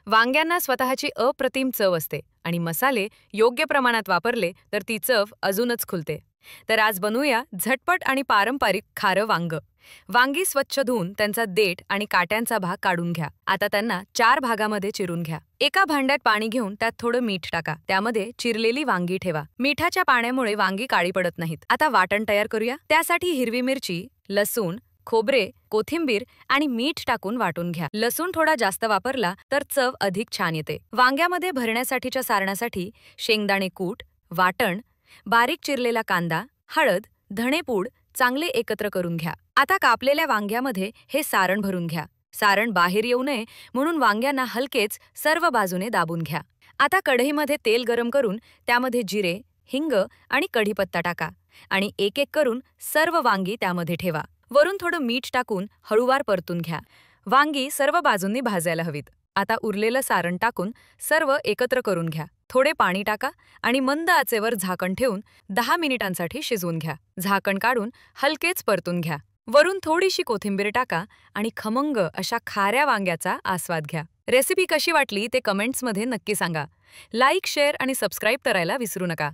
वांग्यांना स्वतःची अप्रतिम चव असते आणि मसाले योग्य प्रमाणात वापरले तर ती चव अजूनच खुलते. तर आज बनवूया झटपट आणि पारंपरिक खारं वांग. वांगी स्वच्छ धुवून त्यांचा देठ आणि काट्यांचा भाग काढून घ्या. आता त्यांना 4 भागामध्ये चिरून घ्या. एका भांड्यात पाणी घेऊन त्यात थोडं मीठ टाका. त्यामध्ये चिरलेली वांगी ठेवा. मिठाच्या पाण्यामुळे वांगी काळी पडत नाहीत. आता वाटण तयार करूया. त्यासाठी हिरवी मिरची, लसूण, खोबरे, कोथिंबीर आणि मीठ टाकून वाटून घ्या. लसूण थोडा जास्त वापरला तर चव अधिक छान येते. वांग्यामध्ये भरण्यासाठीच्या सारणासाठी शेंगदाणे कूट, वाटण, बारीक चिरलेला कांदा, हळद, धणेपूड चांगले एकत्र करून घ्या. आता कापलेल्या वांग्यामध्ये हे सारण भरून घ्या. सारण बाहेर येऊ नये म्हणून वांग्यांना हलकेच सर्व बाजूने दाबून घ्या. आता कढईमध्ये तेल गरम करून त्यामध्ये जिरे, हिंग आणि कढीपत्ता टाका आणि एक एक करून सर्व वांगी त्यामध्ये ठेवा. वरून थोडं मीठ टाकून हळूवार परतून घ्या. वांगी सर्व बाजूंनी भाजायला हवीत. आता उरलेलं सारण टाकून सर्व एकत्र करून घ्या. थोडे पाणी टाका आणि मंद आचेवर झाकण ठेवून 10 मिनिटांसाठी शिजवून घ्या. झाकण काढून हलकेच परतून घ्या. वरून थोडीशी कोथिंबीर टाका आणि खमंग अशा खाऱ्या वांग्याचा आस्वाद घ्या. रेसिपी कशी वाटली ते कमेंट्समध्ये नक्की सांगा. लाईक, शेअर आणि सबस्क्राईब करायला विसरू नका.